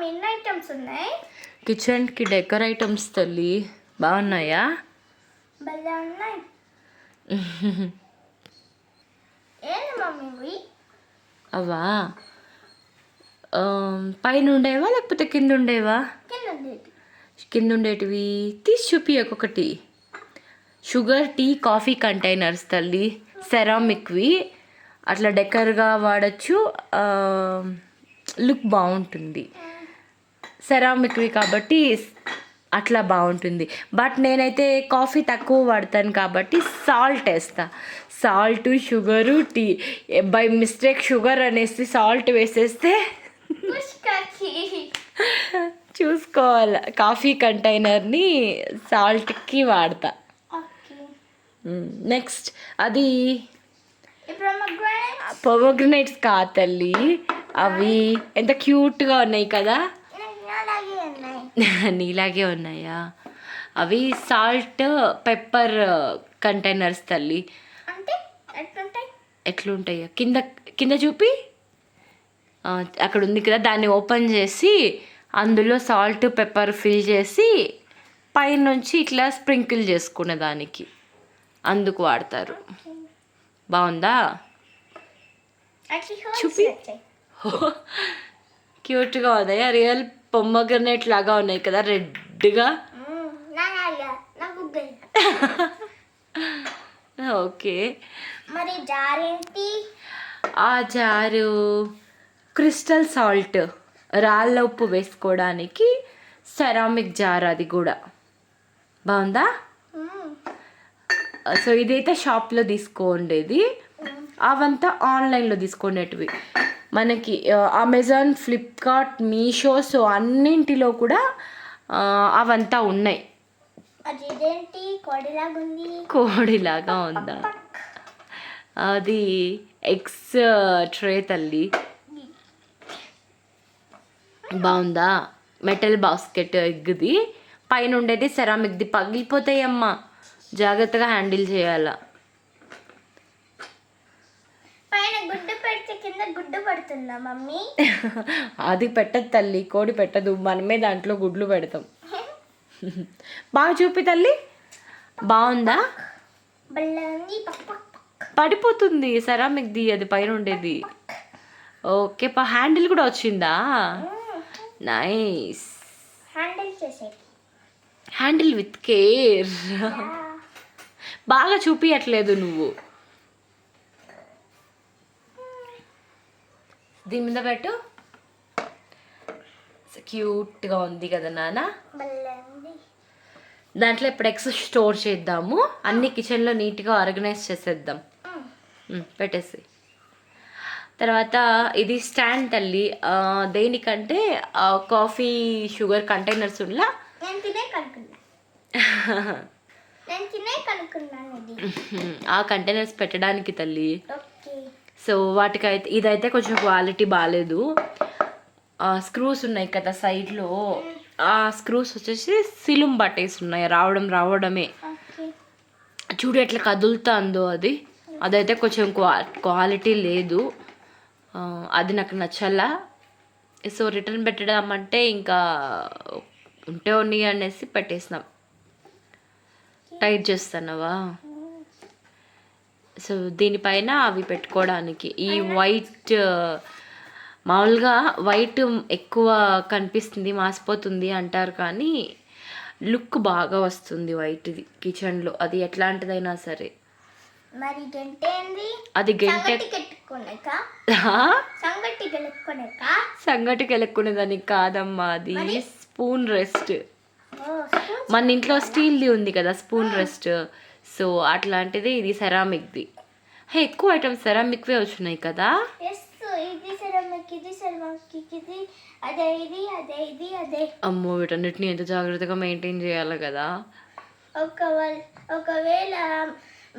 Mummy ఎన్ని items ఉన్నాయి? కిచెన్కి డెకర్ ఐటమ్స్ తల్లి బాగున్నాయా? భలే ఉన్నాయి. ఏంటి మమ్మీ ఇవి? అవా పైన ఉండేవా లేకపోతే కింద ఉండేవా? కింద ఉండేటివి తీసి చూపి ఒక్కొక్కటి. షుగర్ టీ కాఫీ కంటైనర్స్ తల్లి, సెరామిక్వి. అట్లా డెకర్గా వాడచ్చు, లుక్ బాగుంటుంది. సెరామిక్వి కాబట్టి అట్లా బాగుంటుంది. బట్ నేనైతే కాఫీ తక్కువ వాడతాను కాబట్టి సాల్ట్ వేస్తా. Salt, sugar, tea. By mistake sugar అనేసి సాల్ట్ వేసేస్తే చూసుకోవాలి. కాఫీ కంటైనర్ని సాల్ట్కి వాడతా. నెక్స్ట్ అది పొమోగ్రనేట్స్ కాదు తల్లి, అవి ఎంత క్యూట్గా ఉన్నాయి కదా. నీలాగే ఉన్నాయా? అవి సాల్ట్ పెప్పర్ కంటైనర్స్ తల్లి. ఎట్లుంటాయో కింద కింద చూపి, అక్కడ ఉంది కదా, దాన్ని ఓపెన్ చేసి అందులో సాల్ట్ పెప్పర్ ఫిల్ చేసి పైనుంచి ఇట్లా స్ప్రింకిల్ చేసుకునే దానికి అందుకు వాడతారు. బాగుందా? చూపి. క్యూట్గా ఉన్నాయా? రియల్ పొమ్మగ్రనేట్ లాగా ఉన్నాయి కదా, రెడ్గా. ఓకే. మరి జారేంటి? ఆ జారు క్రిస్టల్ సాల్ట్, రాళ్ళ ఉప్పు వేసుకోవడానికి సెరామిక్ జార్, అది కూడా బాగుందా? సో ఇదైతే షాప్లో తీసుకోండేది, అవంతా ఆన్లైన్లో తీసుకునేటివి. మనకి అమెజాన్, ఫ్లిప్కార్ట్, మీషో, సో అన్నింటిలో కూడా అవంతా ఉన్నాయి. కోడిలాగా ఉందా? అది ఎగ్స్ ట్రే తల్లి. బాగుందా? మెటల్ బాస్కెట్ ఎగ్ది, పైన ఉండేది సెరామిక్ది. పగిలిపోతాయమ్మా, జాగ్రత్తగా హ్యాండిల్ చేయాలా. మమ్మీ అది పెట్టదు తల్లి, కోడి పెట్టదు, మనమే దాంట్లో గుడ్లు పెడతాం. బాగా చూపి తల్లి. బాగుందా? పడిపోతుంది సెరామిక్ది, అది పైన ఉండేది. ఓకే, హ్యాండిల్ కూడా వచ్చిందా? నైస్. Handle with care. బాగా చూపియట్లేదు నువ్వు. దీని మీద పెట్టు. క్యూట్గా ఉంది కదా నాన్న. దాంట్లో ఇప్పుడు ఎగ్స్ స్టోర్ చేద్దాము. అన్ని కిచెన్లో నీట్గా ఆర్గనైజ్ చేసేద్దాం. పెట్టేసి తర్వాత ఇది స్టాండ్ తల్లి. దేనికంటే కాఫీ షుగర్ కంటైనర్స్ ఉన్నా ఆ కంటైనర్స్ పెట్టడానికి తల్లి. సో వాటికైతే ఇదైతే కొంచెం క్వాలిటీ బాగాలేదు. స్క్రూస్ ఉన్నాయి కదా సైడ్లో, ఆ స్క్రూస్ వచ్చేసి సిలుం పట్టేసి ఉన్నాయి, రావడమే. చూడు ఎట్లా కదులుతుందో అది. అదైతే కొంచెం క్వాలిటీ లేదు, అది నాకు నచ్చలా. సో రిటర్న్ పెట్టడం అంటే ఇంకా ఉంటే ఉన్నాయి అనేసి పెట్టేసినాం. టైట్ చేస్తున్నావా? సో దీనిపైన అవి పెట్టుకోవడానికి. ఈ వైట్, మామూలుగా వైట్ ఎక్కువ కనిపిస్తుంది, మాసిపోతుంది అంటారు, కానీ లుక్ బాగా వస్తుంది వైట్ది కిచెన్లో, అది ఎట్లాంటిదైనా సరే. అది సంగటికి వెళ్ళుకునేదానికి కాదమ్మా, అది స్పూన్ రెస్ట్. మన ఇంట్లో స్టీల్ది ఉంది కదా స్పూన్ రెస్ట్, సో అట్లాంటిది ఇది సెరామిక్ది. ఎక్కువ ఐటమ్స్ సెరామిక్వే వచ్చినాయి కదా. అమ్మో, వీటన్నిటిని ఎంత జాగ్రత్తగా మెయింటైన్ చేయాలి కదా. ఒకవేళ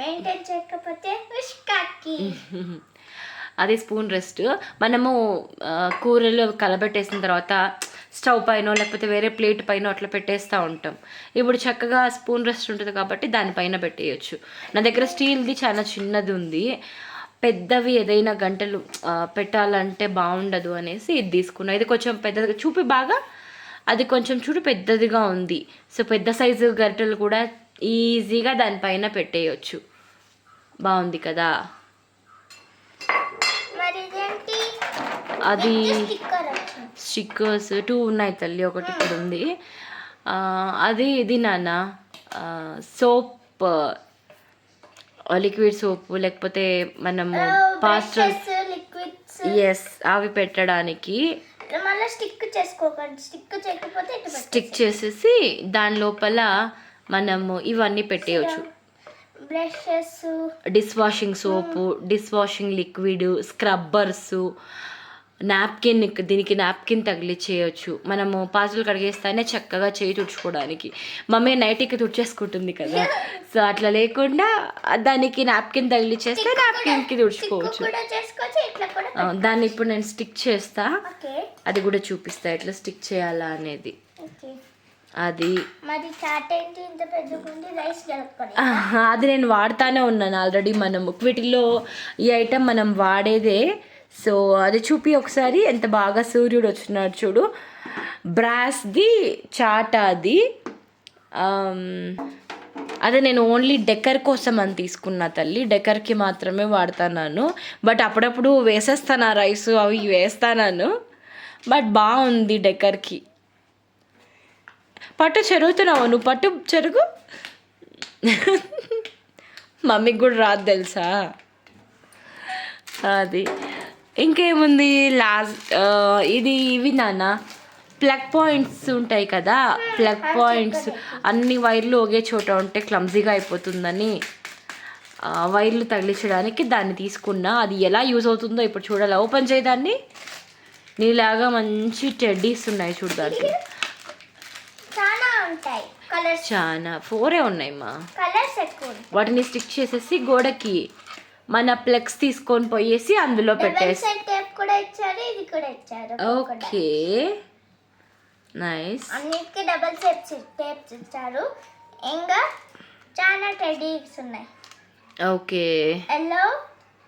మెయింటైన్ చేయకపోతే అది స్పూన్ రెస్ట్. మనము కూరలు కలబెట్టేసిన తర్వాత స్టవ్ పైన లేకపోతే వేరే ప్లేట్ పైన అట్లా పెట్టేస్తూ ఉంటాం. ఇప్పుడు చక్కగా స్పూన్ రెస్ట్ ఉంటుంది కాబట్టి దానిపైన పెట్టేయచ్చు. నా దగ్గర స్టీల్ది చాలా చిన్నది ఉంది, పెద్దవి ఏదైనా గంటలు పెట్టాలంటే బాగుండదు అనేసి ఇది తీసుకున్నా. ఇది కొంచెం పెద్దదిగా చూపి బాగా, అది కొంచెం చూడు పెద్దదిగా ఉంది. సో పెద్ద సైజు గంటలు కూడా ఈజీగా దానిపైన పెట్టేయచ్చు. బాగుంది కదా. మరి ఇదేంటి? అది స్టిక్కర్ వచ్చింది. స్టిక్కర్స్ 2 ఉన్నాయి తల్లి, ఒకటి ఇక్కడ ఉంది. అది ఇది నాన్న సోప్, లిక్విడ్ సోప్, లేకపోతే మనము పాస్టల్ లిక్విడ్స్ ఎస్ అవి పెట్టడానికి మళ్ళీ స్టిక్ చేసుకోకండి. స్టిక్ చేయకపోతే స్టిక్ చేసేసి దాని లోపల మనము ఇవన్నీ పెట్టేయచ్చు. బ్రషెస్, డిష్ వాషింగ్ సోపు, డిష్ వాషింగ్ లిక్విడ్, స్క్రబ్బర్సు, నాప్కిన్, దీనికి నాప్కిన్ తగిలిచ్చేయచ్చు. మనము పాత్రలు కడిగేస్తానే చక్కగా చేయి తుడుచుకోవడానికి. మమ్మీ నైట్కి తుడిచేసుకుంటుంది కదా, సో అట్లా లేకుండా దానికి నాప్కిన్ తగిలిచ్చేస్తే నాప్కిన్కి తుడుచుకోవచ్చు. దాన్ని ఇప్పుడు నేను స్టిక్ చేస్తా, అది కూడా చూపిస్తా ఎట్లా స్టిక్ చేయాలా అనేది. అది అది నేను వాడుతానే ఉన్నాను ఆల్రెడీ. మనము వీటిల్లో ఈ ఐటెం మనం వాడేదే. సో అది చూపి ఒకసారి, ఎంత బాగా సూర్యుడు వచ్చినాడు చూడు. బ్రాస్ది చాట అది. అదే నేను ఓన్లీ డెకర్ కోసం అని తీసుకున్నా తల్లి, డెకర్కి మాత్రమే వాడుతున్నాను. బట్ అప్పుడప్పుడు వేసేస్తాను రైస్ అవి వేస్తాను, బట్ బాగుంది డెకర్కి. పట్టు చెరుగుతున్నావు నువ్వు, పట్టు చెరుగు. మమ్మీకి కూడా రాదు తెలుసా. అది ఇంకేముంది లాస్ట్ ఇవి నాన్న ప్లగ్ పాయింట్స్ ఉంటాయి కదా. ప్లగ్ పాయింట్స్ అన్ని వైర్లు ఒకే చోట ఉంటే క్లమ్జీగా అయిపోతుందని వైర్లు తగిలించడానికి దాన్ని తీసుకున్నా. అది ఎలా యూజ్ అవుతుందో ఇప్పుడు చూడాలి. ఓపెన్ చేయదాన్ని. నీలాగా మంచి టెడ్డీస్ ఉన్నాయి చూడు, దాంట్లో చాలా 4 ఉన్నాయి మా. వాటిని స్టిక్ చేసేసి గోడకి మన ప్లగ్స్ తీసుకొని పోయేసి అందులో పెట్టేసి. Okay nice. అన్నిటికీ డబుల్ టేప్స్ ఇచ్చారు. ఇంకా చాలా టెడ్డీస్ ఉన్నాయి. Okay yellow,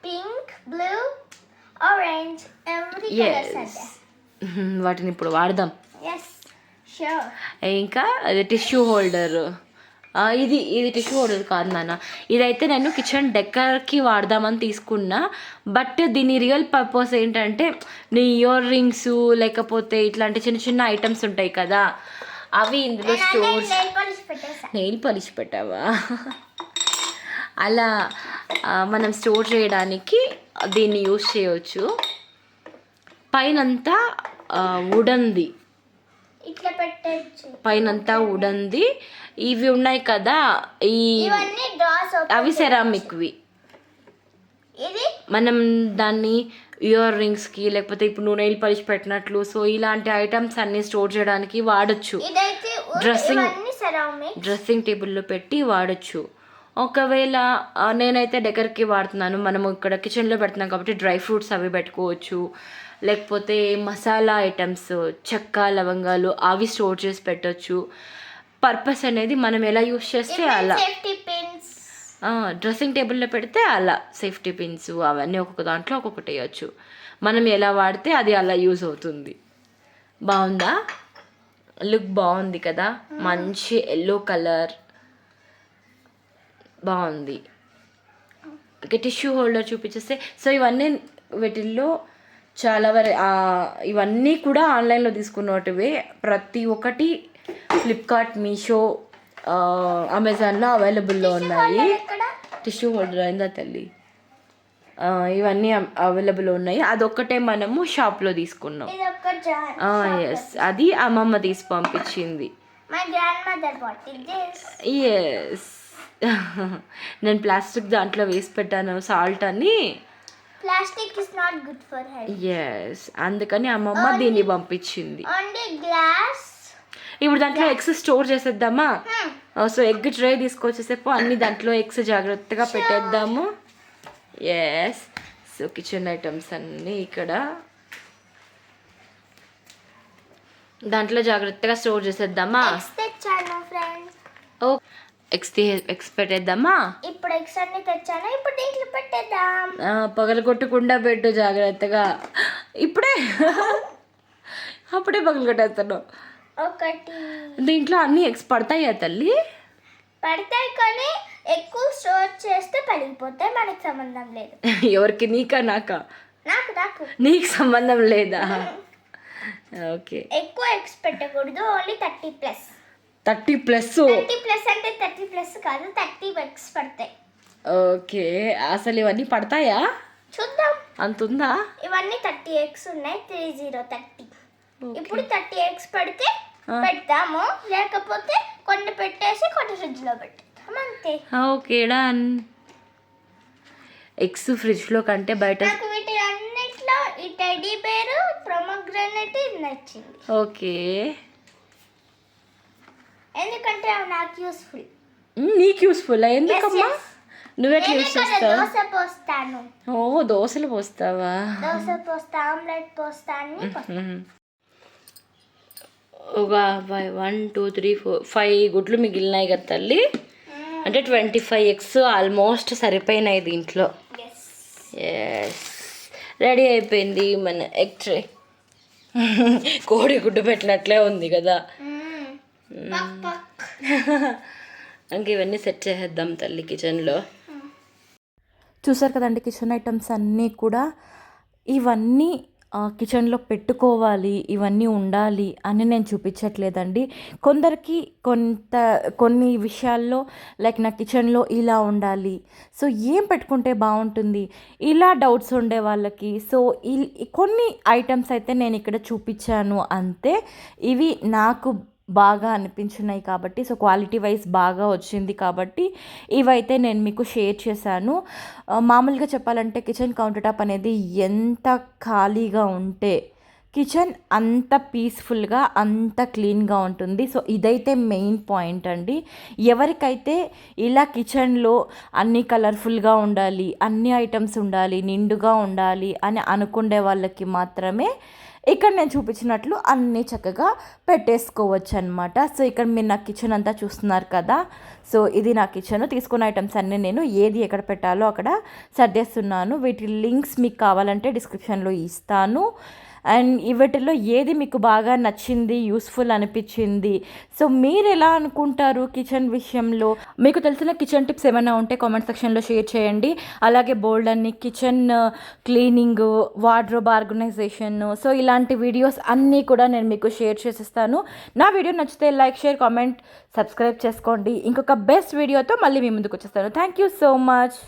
pink, blue, orange, every colours. వాటిని ఇప్పుడు వాడదాం. yes sure. ఇంకా అది టిష్యూ హోల్డర్. ఇది టిష్యూ హోల్డర్ కాదు నాన్న, ఇదైతే నేను కిచెన్ డెకర్కి వాడదామని తీసుకున్నా. బట్ దీని రియల్ పర్పస్ ఏంటంటే, నీ ఇయర్ రింగ్స్ లేకపోతే ఇట్లాంటి చిన్న చిన్న ఐటమ్స్ ఉంటాయి కదా, అవి ఇందులో స్టోర్. నెయిల్ పాలిష్ పెట్టావా? అలా మనం స్టోర్ చేయడానికి దీన్ని యూజ్ చేయవచ్చు. పైనంతా వుడన్ది, ఇట్లా పెట్టచ్చు. పైనంతా వుడన్ది. ఇవి ఉన్నాయి కదా, అవి సెరామిక్వి. మనం దాన్ని ఇయర్ రింగ్స్కి లేకపోతే ఇప్పుడు నువ్వు నెయిల్ పాలిష్ పెట్టినట్లు, సో ఇలాంటి ఐటమ్స్ అన్నీ స్టోర్ చేయడానికి వాడచ్చు. డ్రెస్సింగ్ టేబుల్లో పెట్టి వాడచ్చు. ఒకవేళ నేనైతే డెకర్కి వాడుతున్నాను. మనము ఇక్కడ కిచెన్లో పెడుతున్నాం కాబట్టి డ్రై ఫ్రూట్స్ అవి పెట్టుకోవచ్చు, లేకపోతే మసాలా ఐటమ్స్, చెక్క, లవంగాలు అవి స్టోర్ చేసి పెట్టచ్చు. పర్పస్ అనేది మనం ఎలా యూస్ చేస్తే అలా. డ్రెస్సింగ్ టేబుల్లో పెడితే అలా సేఫ్టీ పిన్స్ అవన్నీ ఒక్కొక్క దాంట్లో ఒక్కొక్కటి వేయచ్చు. మనం ఎలా వాడితే అది అలా యూజ్ అవుతుంది. బాగుందా? లుక్ బాగుంది కదా, మంచి ఎల్లో కలర్ బాగుంది. టిష్యూ హోల్డర్ చూపించేస్తే, సో ఇవన్నీ వీటిల్లో చాలా ఇవన్నీ కూడా ఆన్లైన్లో తీసుకున్నటివే. ప్రతి ఒక్కటి ఫ్లిప్కార్ట్, మీషో, అమెజాన్లో అవైలబుల్లో ఉన్నాయి. టిష్యూ హోల్డర్ అయిందా తల్లి? ఇవన్నీ అవైలబుల్ ఉన్నాయి. అదొక్కటే మనము షాప్లో తీసుకున్నాం. ఎస్, అది అమ్మమ్మ తీసి పంపించింది. ఎస్, నేను ప్లాస్టిక్ దాంట్లో వేసి పెట్టాను సాల్ట్ అని. Plastic is not good for health. Yes, అందుకని అమ్మమ్మ దీన్ని పంపించింది. Only glass. ఇప్పుడు దాంట్లో ఎగ్స్ స్టోర్ చేసేద్దామా? సో ఎగ్ ట్రే తీసుకొచ్చేసేపు అన్ని దాంట్లో ఎగ్స్ జాగ్రత్తగా పెట్టేద్దాము. ఎస్, సో కిచెన్ ఐటమ్స్ అన్నీ ఇక్కడ దాంట్లో జాగ్రత్తగా స్టోర్ చేసేద్దామా? తెచ్చాను ఫ్రెండ్స్. ఓ ఎగ్స్ పెట్టేద్దామా? ఇప్పుడు ఎగ్స్ అన్ని తెచ్చాను, ఇప్పుడు దీంట్లో పెట్టేద్దాం. పగలగొట్టకుండా పెట్టు జాగ్రత్తగా. ఇప్పుడే అప్పుడే పగలగొట్టేస్తాను. ఒకటి దీంట్లో అన్ని ఎగ్స్ పడతాయా తల్లి? పడతాయి, కానీ ఎక్కువ స్టోర్ చేస్తే పగిలిపోతాయి. మనకి సంబంధం లేదు. ఎవరికి? నీకా నాకా? నాకు నీకు సంబంధం లేదా? ఓకే. ఎక్కువ ఎగ్స్ పెట్టకూడదు, ఓన్లీ 30+. 30+? 30+ అంటే 30+ కాదు, 30 ఎగ్స్ పడతాయి. ఓకే. అసలు ఇవన్నీ పడతాయా? చూద్దాం. అంతుందా? ఇవన్నీ 30 ఎగ్స్ ఉన్నాయి. 30. ఇప్పుడు 30 ఎగ్స్ పెడితే పెడతాము, లేకపోతే కొన్ని పెట్టేసి కొన్ని ఫ్రిడ్జ్లో పెట్టేద్దాం, అంతే. Okay done. ఎగ్స్ ఫ్రిడ్జ్లో కంటే బయట. నాకు వీటి అన్నిట్లో ఈ టెడ్డీ బేర్, ప్రొమోగ్రానేట్ నచ్చింది. ఓకే. ఎందుకంటే అవి నాకు యూస్ఫుల్. నీకు యూస్ఫుల్? ఎందుకమ్మా? నువ్వెట్లా యూస్ చేస్తావు? దోశ పోస్తాను. ఓ, దోశలు పోస్తావా? దోశ పోస్తా, ఆమ్లెట్ పోస్తా, అన్ని ఒక 1 2 3 4 5 గుడ్లు మిగిలినాయి కదా తల్లి. అంటే 25 ఎగ్స్ ఆల్మోస్ట్ సరిపోయినాయి దీంట్లో. ఎస్, రెడీ అయిపోయింది మన ఎగ్ ట్రే. కోడి గుడ్డు పెట్టినట్లే ఉంది కదా. ఇంక ఇవన్నీ సెట్ చేసేద్దాం తల్లి కిచెన్లో. చూసారు కదండి, కిచెన్ ఐటమ్స్ అన్నీ కూడా. ఇవన్నీ కిచెన్లో పెట్టుకోవాలి, ఇవన్నీ ఉండాలి అని నేను చూపించట్లేదండి. కొందరికి కొన్ని విషయాల్లో లైక్ నా కిచెన్లో ఇలా ఉండాలి, సో ఏం పెట్టుకుంటే బాగుంటుంది, ఇలా డౌట్స్ ఉండే వాళ్ళకి సో కొన్ని ఐటమ్స్ అయితే నేను ఇక్కడ చూపించాను అంతే. ఇవి నాకు బాగా అనిపించినాయి కాబట్టి, సో క్వాలిటీ వైజ్ బాగా వచ్చింది కాబట్టి ఇవైతే నేను మీకు షేర్ చేశాను. మామూలుగా చెప్పాలంటే కిచెన్ కౌంటర్ టాప్ అనేది ఎంత ఖాళీగా ఉంటే కిచెన్ అంత పీస్ఫుల్గా, అంత క్లీన్గా ఉంటుంది. సో ఇదైతే మెయిన్ పాయింట్ అండి. ఎవరికైతే ఇలా కిచెన్లో అన్నీ కలర్ఫుల్గా ఉండాలి, అన్ని ఐటమ్స్ ఉండాలి, నిండుగా ఉండాలి అని అనుకునే వాళ్ళకి మాత్రమే ఇక్కడ నేను చూపించినట్లు అన్నీ చక్కగా పెట్టేసుకోవచ్చు అనమాట. సో ఇక్కడ మీరు నా కిచెన్ అంతా చూస్తున్నారు కదా. సో ఇది నా కిచెన్. తీసుకున్న ఐటమ్స్ అన్నీ నేను ఏది ఎక్కడ పెట్టాలో అక్కడ సర్దేస్తున్నాను. వీటి లింక్స్ మీకు కావాలంటే డిస్క్రిప్షన్లో ఇస్తాను. అండ్ వీటిలో ఏది మీకు బాగా నచ్చింది, యూస్ఫుల్ అనిపించింది, సో మీరు ఎలా అనుకుంటారు కిచెన్ విషయంలో? మీకు తెలిసిన కిచెన్ టిప్స్ ఏమైనా ఉంటే కామెంట్ సెక్షన్లో షేర్ చేయండి. అలాగే బోల్డ్ అన్ని kitchen cleaning, wardrobe organization, so ఇలాంటి వీడియోస్ అన్నీ కూడా నేను మీకు షేర్ చేసిస్తాను. నా వీడియో నచ్చితే లైక్, షేర్, కామెంట్, సబ్స్క్రైబ్ చేసుకోండి. ఇంకొక బెస్ట్ వీడియోతో మళ్ళీ మీ ముందుకు వచ్చేస్తాను. Thank you so much.